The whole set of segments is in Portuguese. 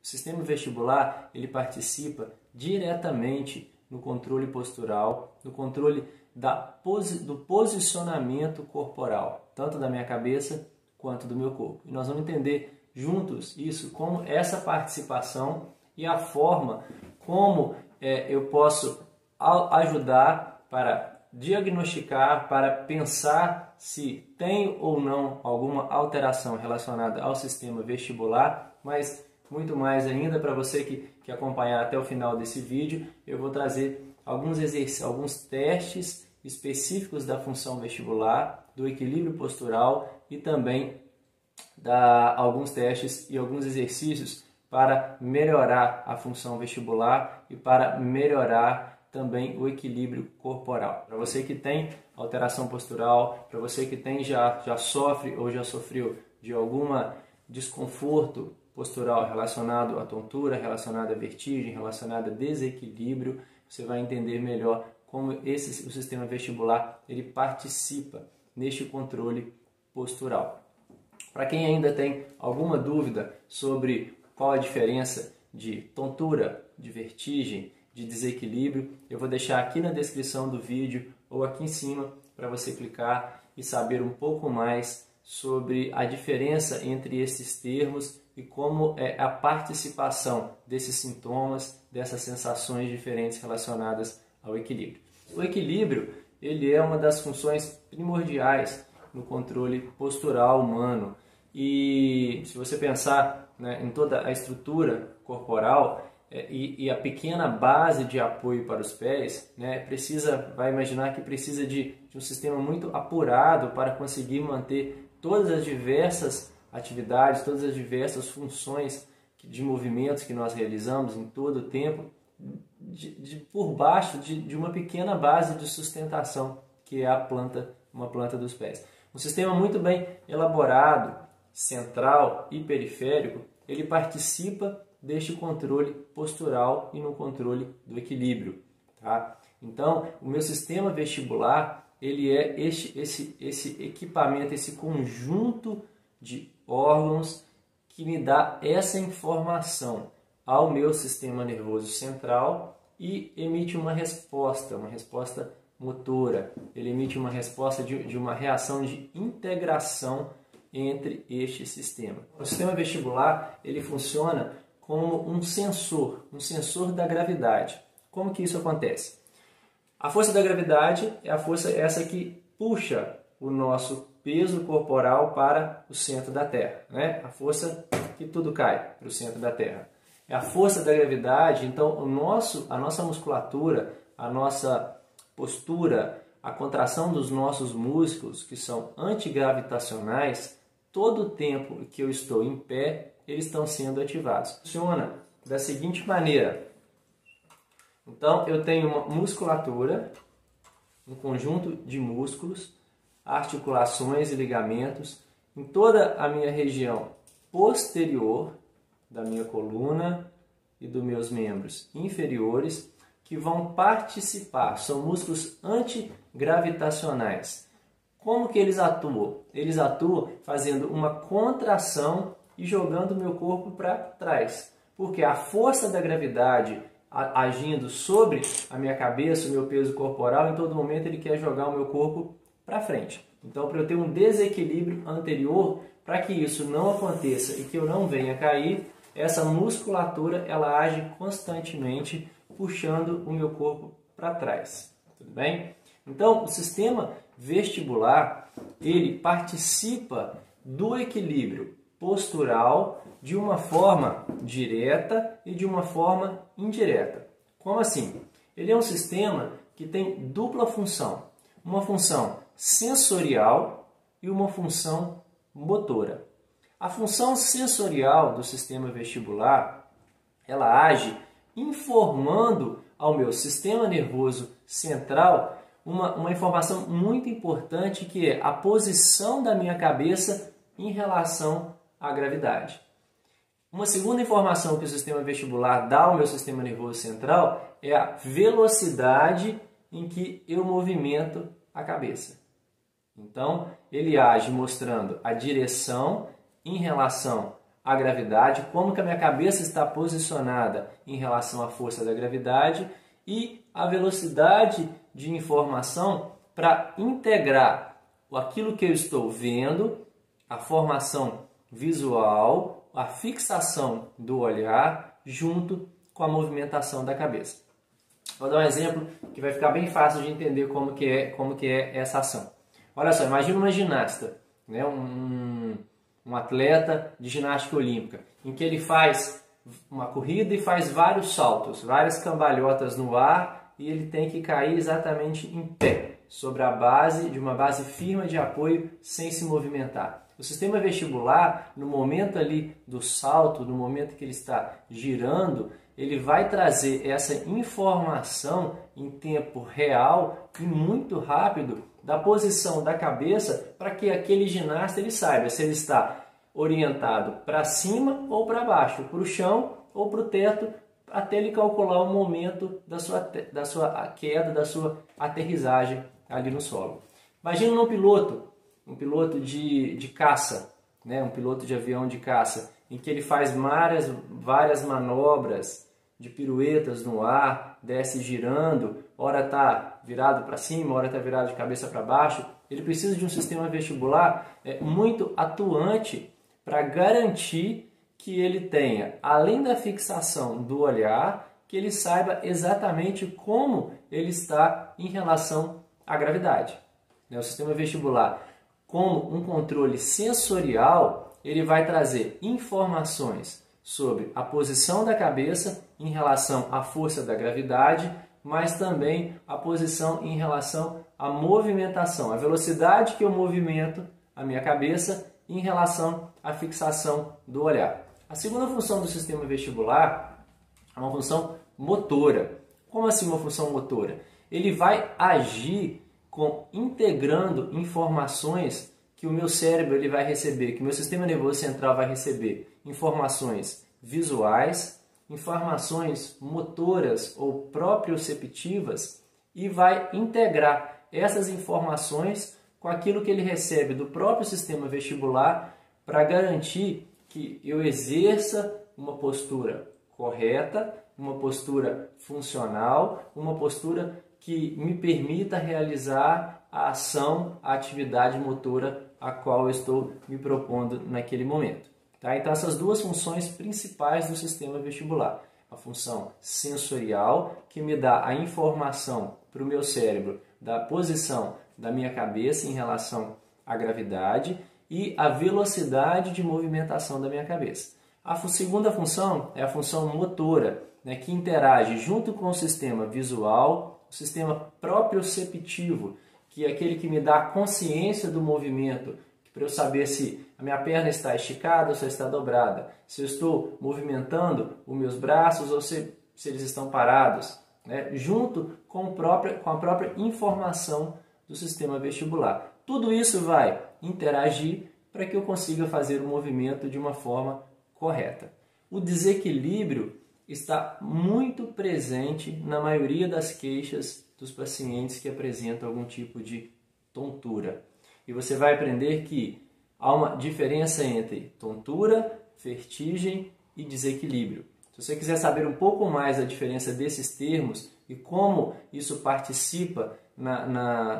O sistema vestibular, ele participa diretamente no controle postural, no controle do posicionamento corporal, tanto da minha cabeça quanto do meu corpo. E nós vamos entender juntos isso, como essa participação e a forma como eu posso ajudar para diagnosticar, para pensar se tem ou não alguma alteração relacionada ao sistema vestibular, mas muito mais ainda, para você que acompanhar até o final desse vídeo, eu vou trazer alguns testes específicos da função vestibular, do equilíbrio postural e também alguns testes e alguns exercícios para melhorar a função vestibular e para melhorar também o equilíbrio corporal. Para você que tem alteração postural, para você que já sofre ou já sofreu de alguma desconforto postural relacionado à tontura, relacionado à vertigem, relacionado a desequilíbrio, você vai entender melhor como o sistema vestibular ele participa neste controle postural. Para quem ainda tem alguma dúvida sobre qual a diferença de tontura, de vertigem, de desequilíbrio, eu vou deixar aqui na descrição do vídeo ou aqui em cima para você clicar e saber um pouco mais sobre a diferença entre esses termos e como é a participação desses sintomas, dessas sensações diferentes relacionadas ao equilíbrio. O equilíbrio ele é uma das funções primordiais no controle postural humano e se você pensar, né, em toda a estrutura corporal e a pequena base de apoio para os pés, né, vai imaginar que precisa de um sistema muito apurado para conseguir manter todas as diversas atividades, todas as diversas funções de movimentos que nós realizamos em todo o tempo, por baixo de uma pequena base de sustentação, que é uma planta dos pés. Um sistema muito bem elaborado, central e periférico, ele participa deste controle postural e no controle do equilíbrio. Tá? Então, o meu sistema vestibular ele é esse equipamento, esse conjunto de órgãos que me dá essa informação ao meu sistema nervoso central e emite uma resposta motora. Ele emite uma resposta de uma reação de integração entre este sistema. O sistema vestibular ele funciona como um sensor da gravidade. Como que isso acontece? A força da gravidade é a força essa que puxa o nosso peso corporal para o centro da Terra, né? A força que tudo cai para o centro da Terra. É a força da gravidade, então a nossa musculatura, a nossa postura, a contração dos nossos músculos, que são antigravitacionais, todo o tempo que eu estou em pé, eles estão sendo ativados. Funciona da seguinte maneira. Então, eu tenho uma musculatura, um conjunto de músculos, articulações e ligamentos em toda a minha região posterior da minha coluna e dos meus membros inferiores que vão participar, são músculos antigravitacionais. Como que eles atuam? Eles atuam fazendo uma contração e jogando o meu corpo para trás, porque a força da gravidade agindo sobre a minha cabeça, o meu peso corporal, em todo momento ele quer jogar o meu corpo para frente. Então, para eu ter um desequilíbrio anterior, para que isso não aconteça e que eu não venha cair, essa musculatura ela age constantemente puxando o meu corpo para trás. Tudo bem? Então, o sistema vestibular ele participa do equilíbrio postural de uma forma direta e de uma forma indireta. Como assim? Ele é um sistema que tem dupla função. Uma função sensorial e uma função motora. A função sensorial do sistema vestibular, ela age informando ao meu sistema nervoso central uma informação muito importante que é a posição da minha cabeça em relação à gravidade. Uma segunda informação que o sistema vestibular dá ao meu sistema nervoso central é a velocidade em que eu movimento a cabeça. Então, ele age mostrando a direção em relação à gravidade, como que a minha cabeça está posicionada em relação à força da gravidade e a velocidade de informação para integrar aquilo que eu estou vendo, a formação visual, a fixação do olhar, junto com a movimentação da cabeça. Vou dar um exemplo que vai ficar bem fácil de entender como que é essa ação. Olha só, imagina uma ginasta, né? Um atleta de ginástica olímpica, em que ele faz uma corrida e faz vários saltos, várias cambalhotas no ar, e ele tem que cair exatamente em pé, sobre a base de uma base firme de apoio, sem se movimentar. O sistema vestibular, no momento ali do salto, no momento que ele está girando, ele vai trazer essa informação em tempo real e muito rápido da posição da cabeça para que aquele ginasta ele saiba se ele está orientado para cima ou para baixo, para o chão ou para o teto, até ele calcular o momento da sua queda, da sua aterrissagem ali no solo. Imagina um piloto de caça, né? Um piloto de avião de caça, em que ele faz várias manobras de piruetas no ar, desce girando, ora está virado para cima, ora está virado de cabeça para baixo. Ele precisa de um sistema vestibular muito atuante para garantir que ele tenha, além da fixação do olhar, que ele saiba exatamente como ele está em relação à gravidade. O sistema vestibular, como um controle sensorial, ele vai trazer informações sobre a posição da cabeça em relação à força da gravidade, mas também a posição em relação à movimentação, a velocidade que eu movimento a minha cabeça em relação à fixação do olhar. A segunda função do sistema vestibular é uma função motora. Como assim uma função motora? Ele vai agir integrando informações que o meu cérebro ele vai receber, que o meu sistema nervoso central vai receber, informações visuais, informações motoras ou proprioceptivas, e vai integrar essas informações com aquilo que ele recebe do próprio sistema vestibular para garantir que eu exerça uma postura correta, uma postura funcional, uma postura que me permita realizar a ação, a atividade motora a qual eu estou me propondo naquele momento. Tá? Então, essas duas funções principais do sistema vestibular. A função sensorial, que me dá a informação para o meu cérebro da posição da minha cabeça em relação à gravidade, e a velocidade de movimentação da minha cabeça. A segunda função é a função motora, né, que interage junto com o sistema visual, o sistema proprioceptivo, que é aquele que me dá a consciência do movimento, para eu saber se a minha perna está esticada ou se está dobrada, se eu estou movimentando os meus braços ou se eles estão parados, né, junto com a própria informação do sistema vestibular. Tudo isso vai interagir para que eu consiga fazer o movimento de uma forma correta. O desequilíbrio está muito presente na maioria das queixas dos pacientes que apresentam algum tipo de tontura. E você vai aprender que há uma diferença entre tontura, vertigem e desequilíbrio. Se você quiser saber um pouco mais da diferença desses termos e como isso participa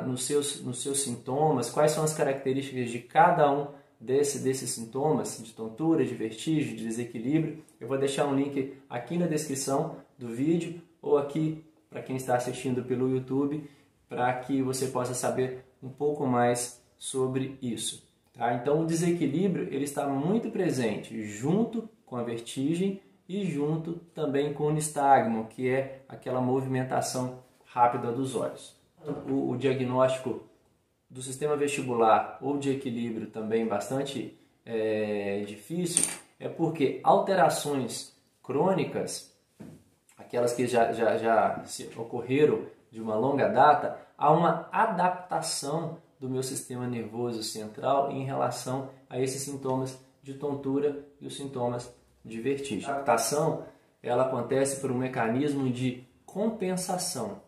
nos seus sintomas, quais são as características de cada um desses sintomas, de tontura, de vertigem, de desequilíbrio, eu vou deixar um link aqui na descrição do vídeo ou aqui para quem está assistindo pelo YouTube, para que você possa saber um pouco mais sobre isso. Tá? Então, o desequilíbrio ele está muito presente junto com a vertigem e junto também com o nistagmo, que é aquela movimentação rápida dos olhos. O diagnóstico do sistema vestibular ou de equilíbrio também bastante difícil, é porque alterações crônicas, aquelas que já ocorreram de uma longa data, há uma adaptação do meu sistema nervoso central em relação a esses sintomas de tontura e os sintomas de vertigem. A adaptação ela acontece por um mecanismo de compensação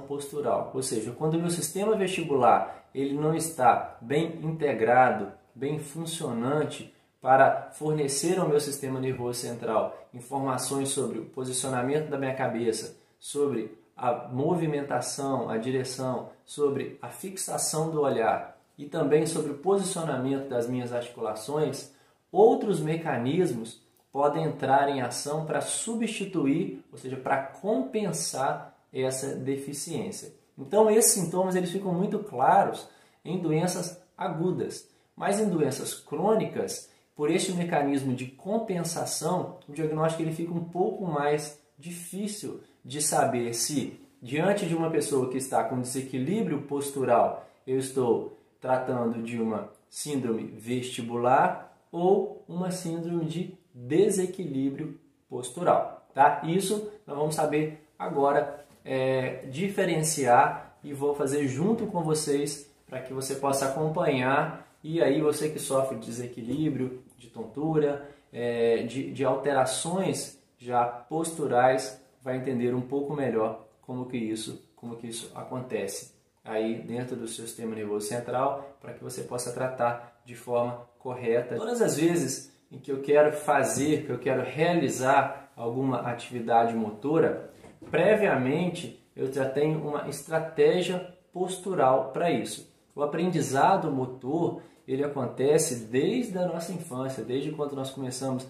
postural. Ou seja, quando o meu sistema vestibular ele não está bem integrado, bem funcionante para fornecer ao meu sistema nervoso central informações sobre o posicionamento da minha cabeça, sobre a movimentação, a direção, sobre a fixação do olhar e também sobre o posicionamento das minhas articulações, outros mecanismos podem entrar em ação para substituir, ou seja, para compensar essa deficiência. Então, esses sintomas eles ficam muito claros em doenças agudas, mas em doenças crônicas, por este mecanismo de compensação, o diagnóstico ele fica um pouco mais difícil de saber se, diante de uma pessoa que está com desequilíbrio postural, eu estou tratando de uma síndrome vestibular ou uma síndrome de desequilíbrio postural. Tá? Isso nós vamos saber agora diferenciar e vou fazer junto com vocês para que você possa acompanhar e aí você que sofre de desequilíbrio, de tontura, de alterações já posturais, vai entender um pouco melhor como que isso acontece aí dentro do seu sistema nervoso central, para que você possa tratar de forma correta. Todas as vezes em que eu quero fazer, que eu quero realizar alguma atividade motora, previamente eu já tenho uma estratégia postural para isso. O aprendizado motor, ele acontece desde a nossa infância, desde quando nós começamos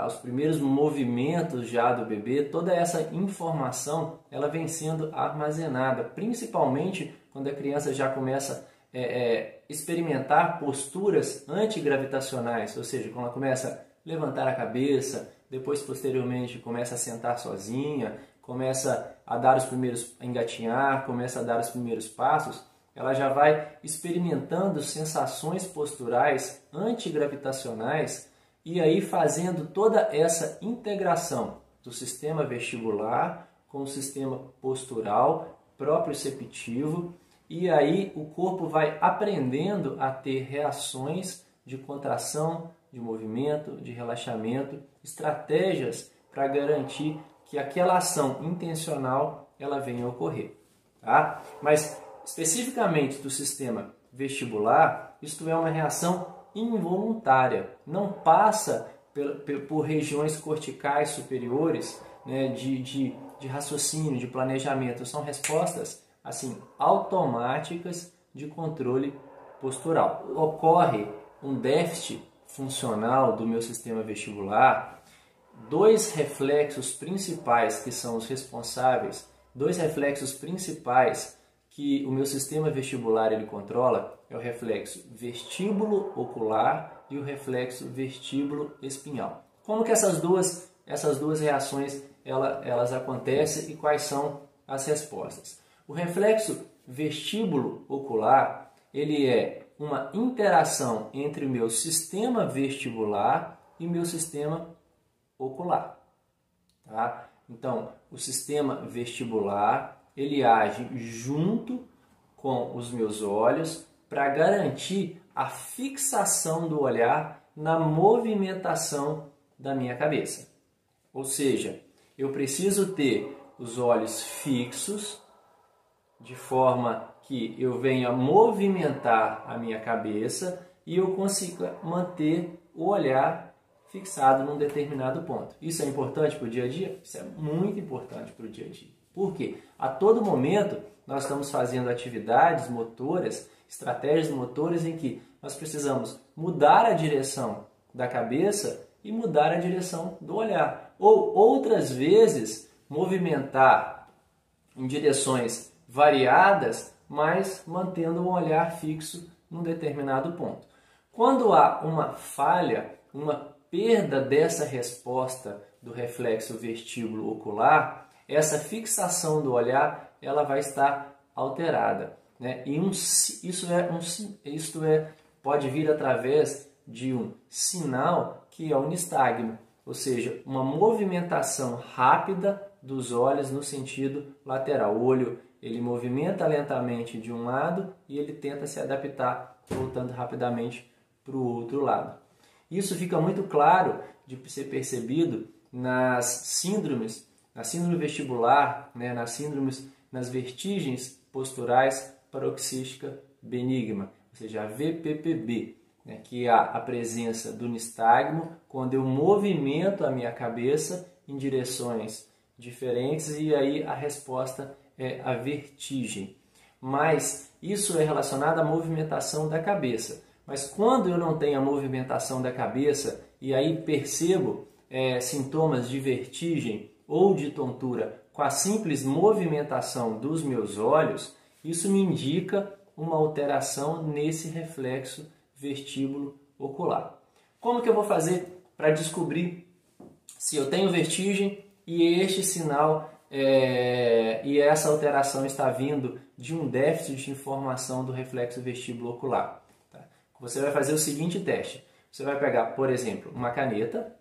os primeiros movimentos já do bebê. Toda essa informação ela vem sendo armazenada, principalmente quando a criança já começa a experimentar posturas antigravitacionais, ou seja, quando ela começa a levantar a cabeça, depois posteriormente começa a sentar sozinha, começa a dar os primeiros, a engatinhar, começa a dar os primeiros passos, ela já vai experimentando sensações posturais antigravitacionais e aí fazendo toda essa integração do sistema vestibular com o sistema postural proprioceptivo, e aí o corpo vai aprendendo a ter reações de contração, de movimento, de relaxamento, estratégias para garantir que aquela ação intencional ela venha a ocorrer. Tá? Mas especificamente do sistema vestibular, isto é uma reação involuntária, não passa por regiões corticais superiores, né, de raciocínio, de planejamento. São respostas assim automáticas de controle postural. Ocorre um déficit funcional do meu sistema vestibular, dois reflexos principais que são os responsáveis, dois reflexos principais que o meu sistema vestibular ele controla é o reflexo vestíbulo ocular e o reflexo vestíbulo espinhal. Como que essas duas reações elas acontecem e quais são as respostas? O reflexo vestíbulo ocular ele é uma interação entre o meu sistema vestibular e meu sistema ocular. Tá? Então, o sistema vestibular ele age junto com os meus olhos para garantir a fixação do olhar na movimentação da minha cabeça. Ou seja, eu preciso ter os olhos fixos de forma que eu venha movimentar a minha cabeça e eu consiga manter o olhar fixado num determinado ponto. Isso é importante para o dia a dia? Isso é muito importante para o dia a dia. Por quê? A todo momento nós estamos fazendo atividades motoras, estratégias motoras em que nós precisamos mudar a direção da cabeça e mudar a direção do olhar. Ou outras vezes movimentar em direções variadas, mas mantendo um olhar fixo num determinado ponto. Quando há uma falha, uma perda dessa resposta do reflexo vestíbulo ocular, essa fixação do olhar ela vai estar alterada, né? E pode vir através de um sinal que é o nistagmo, ou seja, uma movimentação rápida dos olhos no sentido lateral. O olho ele movimenta lentamente de um lado e ele tenta se adaptar, voltando rapidamente para o outro lado. Isso fica muito claro de ser percebido nas síndromes, na síndrome vestibular, né, nas vertigens posturais paroxística benigna, ou seja, a VPPB. né, que há a presença do nistagmo quando eu movimento a minha cabeça em direções diferentes e aí a resposta é a vertigem. Mas isso é relacionado à movimentação da cabeça. Mas quando eu não tenho a movimentação da cabeça e aí percebo sintomas de vertigem ou de tontura com a simples movimentação dos meus olhos, isso me indica uma alteração nesse reflexo vestíbulo ocular. Como que eu vou fazer para descobrir se eu tenho vertigem e este sinal e essa alteração está vindo de um déficit de informação do reflexo vestíbulo ocular? Tá? Você vai fazer o seguinte teste. Você vai pegar, por exemplo, uma caneta,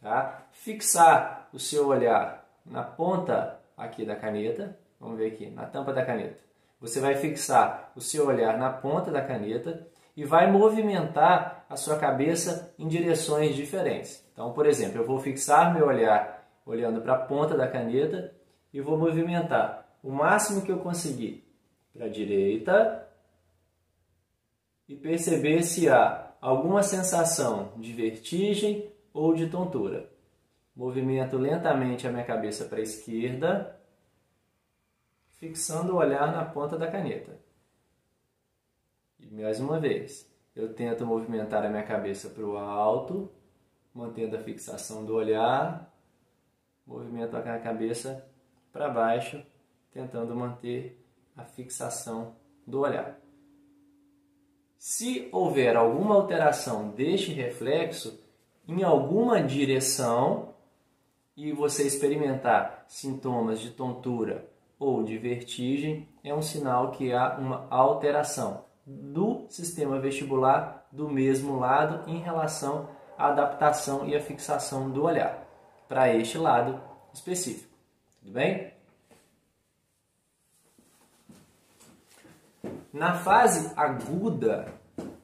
tá? Fixar o seu olhar na ponta aqui da caneta, vamos ver aqui, na tampa da caneta. Você vai fixar o seu olhar na ponta da caneta e vai movimentar a sua cabeça em direções diferentes. Então, por exemplo, eu vou fixar meu olhar olhando para a ponta da caneta e vou movimentar o máximo que eu conseguir para a direita e perceber se há alguma sensação de vertigem ou de tontura. Movimento lentamente a minha cabeça para a esquerda, fixando o olhar na ponta da caneta. E mais uma vez, eu tento movimentar a minha cabeça para o alto, mantendo a fixação do olhar, movimento a cabeça para baixo, tentando manter a fixação do olhar. Se houver alguma alteração deste reflexo em alguma direção e você experimentar sintomas de tontura ou de vertigem, é um sinal que há uma alteração do sistema vestibular do mesmo lado em relação à adaptação e à fixação do olhar para este lado específico. Tudo bem? Na fase aguda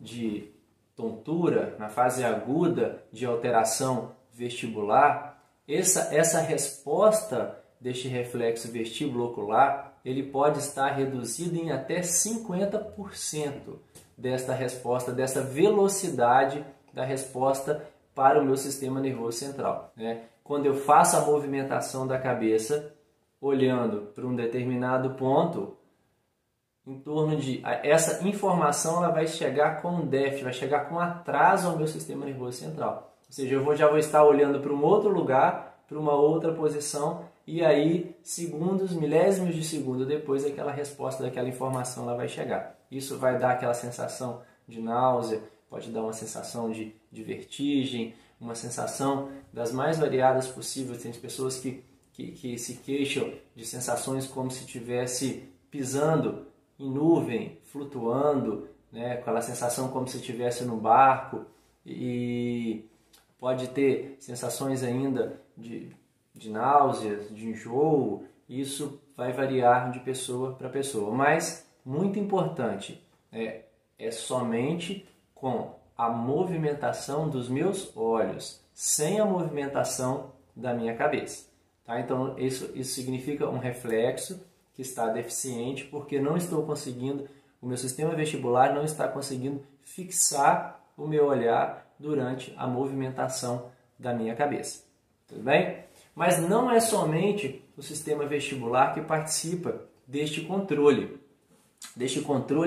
de tontura, na fase aguda de alteração vestibular, essa resposta deste reflexo vestíbulo ocular, ele pode estar reduzido em até 50% desta resposta, dessa velocidade da resposta para o meu sistema nervoso central, né? Quando eu faço a movimentação da cabeça, olhando para um determinado ponto, em torno de essa informação ela vai chegar com déficit, vai chegar com atraso ao meu sistema nervoso central. Ou seja, eu já vou estar olhando para um outro lugar, para uma outra posição, e aí, segundos, milésimos de segundo depois, aquela resposta daquela informação ela vai chegar. Isso vai dar aquela sensação de náusea, pode dar uma sensação de vertigem, uma sensação das mais variadas possíveis. Tem pessoas que se queixam de sensações como se estivesse pisando em nuvem, flutuando, né? Aquela sensação como se estivesse no barco, e pode ter sensações ainda de náuseas, de enjoo. Isso vai variar de pessoa para pessoa, mas muito importante é somente com a movimentação dos meus olhos, sem a movimentação da minha cabeça. Tá? Então isso significa um reflexo que está deficiente porque não estou conseguindo, o meu sistema vestibular não está conseguindo fixar o meu olhar durante a movimentação da minha cabeça. Tudo bem? Mas não é somente o sistema vestibular que participa deste controle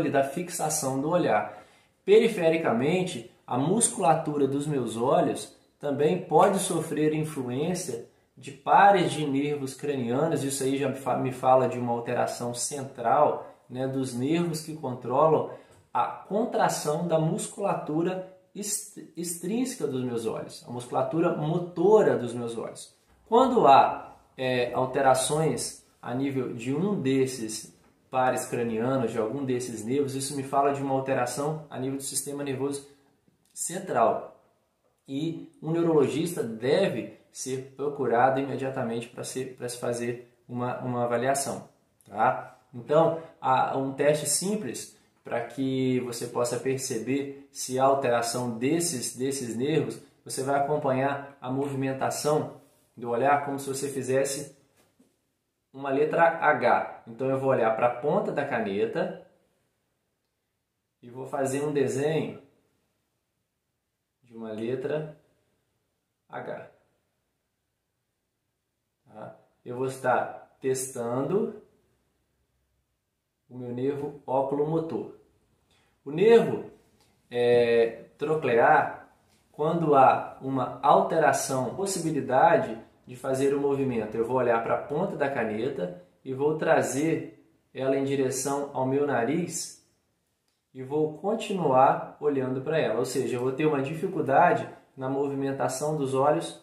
da fixação do olhar. Perifericamente, a musculatura dos meus olhos também pode sofrer influência de pares de nervos cranianos. Isso aí já me fala de uma alteração central, né, dos nervos que controlam a contração da musculatura extrínseca dos meus olhos, a musculatura motora dos meus olhos. Quando há alterações a nível de um desses pares cranianos, de algum desses nervos, isso me fala de uma alteração a nível do sistema nervoso central. E um neurologista deve ser procurado imediatamente para se fazer uma avaliação. Tá? Então, há um teste simples para que você possa perceber se há alteração desses nervos. Você vai acompanhar a movimentação do olhar como se você fizesse uma letra H. Então eu vou olhar para a ponta da caneta e vou fazer um desenho uma letra H. Tá? Eu vou estar testando o meu nervo oculomotor. O nervo troclear, quando há uma alteração, possibilidade de fazer o movimento, eu vou olhar para a ponta da caneta e vou trazer ela em direção ao meu nariz e vou continuar olhando para ela. Ou seja, eu vou ter uma dificuldade na movimentação dos olhos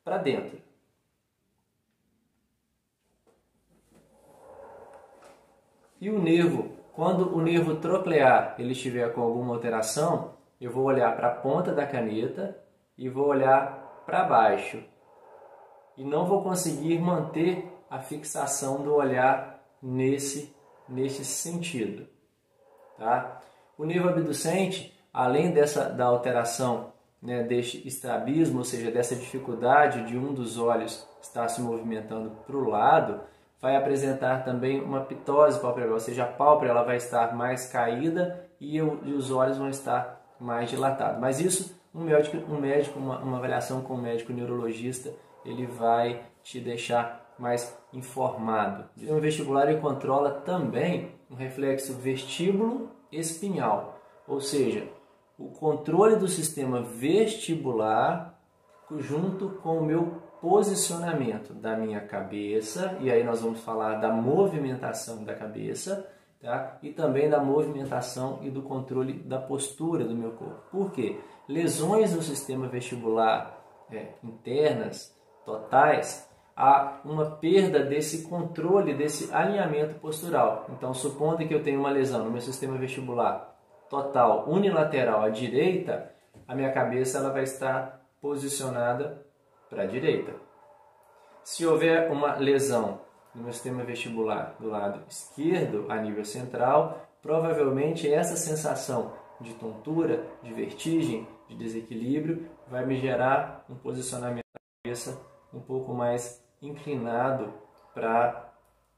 para dentro. E o nervo, quando o nervo troclear ele estiver com alguma alteração, eu vou olhar para a ponta da caneta e vou olhar para baixo. E não vou conseguir manter a fixação do olhar nesse sentido. Tá? O nervo abducente, além da alteração, né, deste estrabismo, ou seja, dessa dificuldade de um dos olhos estar se movimentando para o lado, vai apresentar também uma ptose palpebral, ou seja, a pálpebra ela vai estar mais caída e os olhos vão estar mais dilatados. Mas isso, uma avaliação com um médico neurologista, ele vai te deixar mais informado. O vestibular ele controla também um reflexo vestíbulo espinhal, ou seja, o controle do sistema vestibular junto com o meu posicionamento da minha cabeça, e aí nós vamos falar da movimentação da cabeça, tá? E também da movimentação e do controle da postura do meu corpo. Por quê? Lesões no sistema vestibular internas, totais, há uma perda desse controle, desse alinhamento postural. Então, supondo que eu tenho uma lesão no meu sistema vestibular total, unilateral à direita, a minha cabeça ela vai estar posicionada para a direita. Se houver uma lesão no meu sistema vestibular do lado esquerdo, a nível central, provavelmente essa sensação de tontura, de vertigem, de desequilíbrio, vai me gerar um posicionamento da cabeça um pouco mais inclinado para a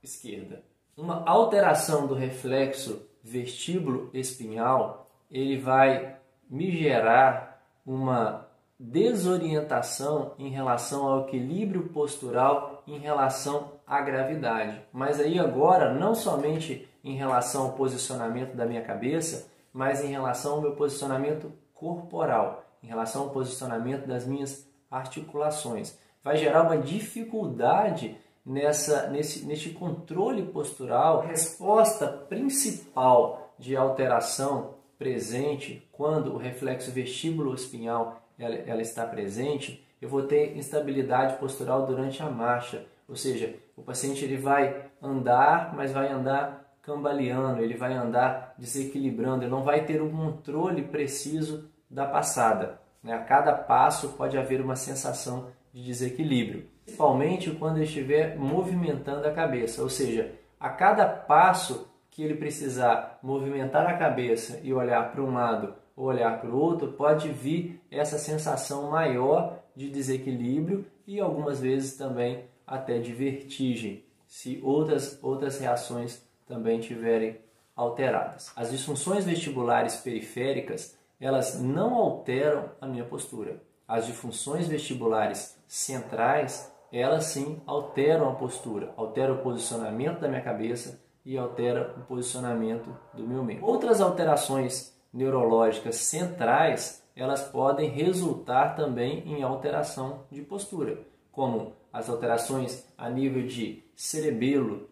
esquerda. Uma alteração do reflexo vestíbulo espinhal, ele vai me gerar uma desorientação em relação ao equilíbrio postural em relação à gravidade. Mas aí agora, não somente em relação ao posicionamento da minha cabeça, mas em relação ao meu posicionamento corporal, em relação ao posicionamento das minhas articulações. Vai gerar uma dificuldade neste controle postural. A resposta principal de alteração presente quando o reflexo vestíbulo espinhal ela está presente, eu vou ter instabilidade postural durante a marcha, ou seja, o paciente ele vai andar, mas vai andar cambaleando, ele vai andar desequilibrando, ele não vai ter um controle preciso da passada. A cada passo pode haver uma sensação de desequilíbrio, principalmente quando ele estiver movimentando a cabeça, ou seja, a cada passo que ele precisar movimentar a cabeça e olhar para um lado ou olhar para o outro, pode vir essa sensação maior de desequilíbrio e algumas vezes também até de vertigem, se outras reações também tiverem alteradas. As disfunções vestibulares periféricas, elas não alteram a minha postura. As disfunções vestibulares centrais, elas sim alteram a postura, alteram o posicionamento da minha cabeça e alteram o posicionamento do meu membro. Outras alterações neurológicas centrais, elas podem resultar também em alteração de postura, como as alterações a nível de cerebelo,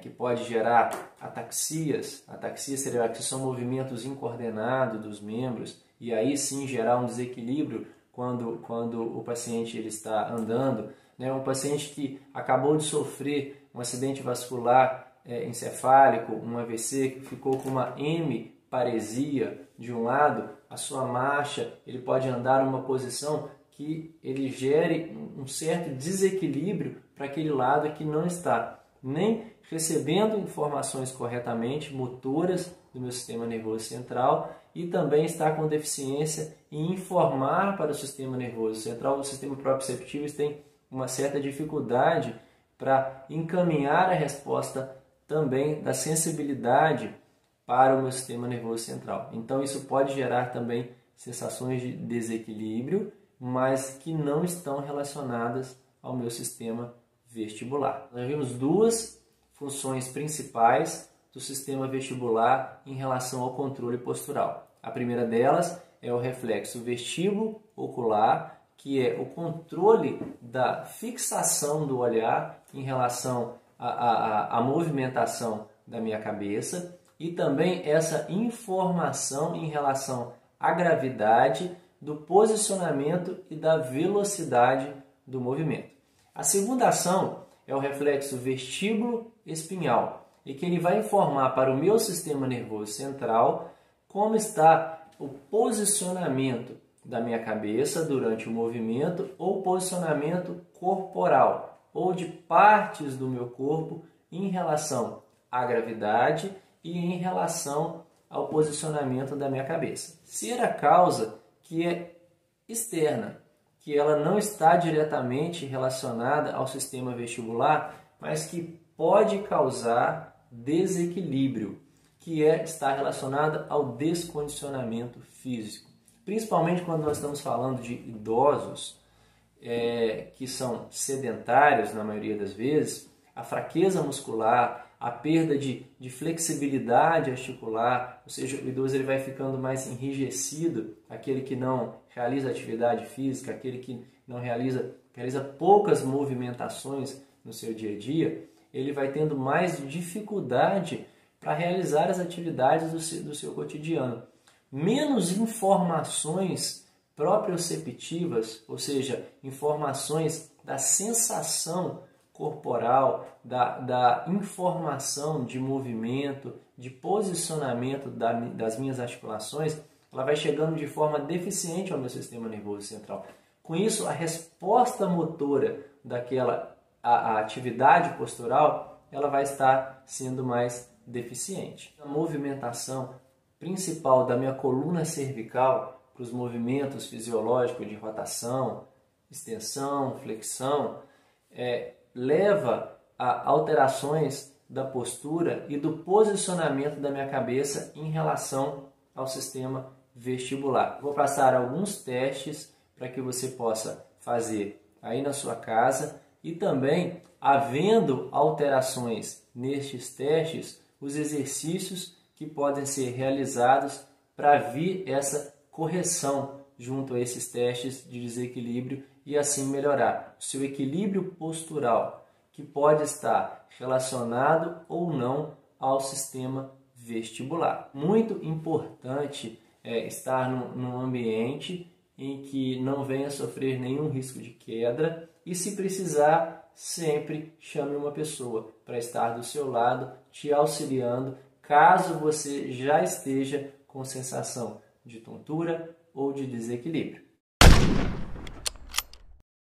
que pode gerar ataxias cerebrais, que são movimentos incoordenados dos membros, e aí sim gerar um desequilíbrio quando o paciente ele está andando. Um paciente que acabou de sofrer um acidente vascular encefálico, um AVC, que ficou com uma hemiparesia de um lado, a sua marcha, ele pode andar numa posição que ele gere um certo desequilíbrio para aquele lado que não está nem recebendo informações corretamente motoras do meu sistema nervoso central e também está com deficiência em informar para o sistema nervoso central. O sistema proprioceptivo tem uma certa dificuldade para encaminhar a resposta também da sensibilidade para o meu sistema nervoso central. Então isso pode gerar também sensações de desequilíbrio, mas que não estão relacionadas ao meu sistema vestibular. Nós vimos duas funções principais do sistema vestibular em relação ao controle postural. A primeira delas é o reflexo vestíbulo-ocular, que é o controle da fixação do olhar em relação à movimentação da minha cabeça e também essa informação em relação à gravidade, do posicionamento e da velocidade do movimento. A segunda ação é o reflexo vestíbulo-espinhal, e que ele vai informar para o meu sistema nervoso central como está o posicionamento da minha cabeça durante o movimento ou posicionamento corporal, ou de partes do meu corpo em relação à gravidade e em relação ao posicionamento da minha cabeça. Ser a causa que é externa, que ela não está diretamente relacionada ao sistema vestibular, mas que pode causar desequilíbrio, que está relacionada ao descondicionamento físico. Principalmente quando nós estamos falando de idosos que são sedentários na maioria das vezes, a fraqueza muscular, a perda de flexibilidade articular, ou seja, o idoso ele vai ficando mais enrijecido, aquele que não realiza atividade física, aquele que não realiza poucas movimentações no seu dia a dia, ele vai tendo mais dificuldade para realizar as atividades do seu cotidiano. Menos informações proprioceptivas, ou seja, informações da sensação corporal, da informação de movimento, de posicionamento das minhas articulações, ela vai chegando de forma deficiente ao meu sistema nervoso central. Com isso, a resposta motora a atividade postural, ela vai estar sendo mais deficiente. A movimentação principal da minha coluna cervical para os movimentos fisiológicos de rotação, extensão, flexão, leva a alterações da postura e do posicionamento da minha cabeça em relação ao sistema vestibular. Vou passar alguns testes para que você possa fazer aí na sua casa e também, havendo alterações nestes testes, os exercícios que podem ser realizados para vir essa correção junto a esses testes de desequilíbrio e assim melhorar o seu equilíbrio postural, que pode estar relacionado ou não ao sistema vestibular. Muito importante estar num ambiente em que não venha sofrer nenhum risco de queda e, se precisar, sempre chame uma pessoa para estar do seu lado, te auxiliando, caso você já esteja com sensação de tontura ou de desequilíbrio.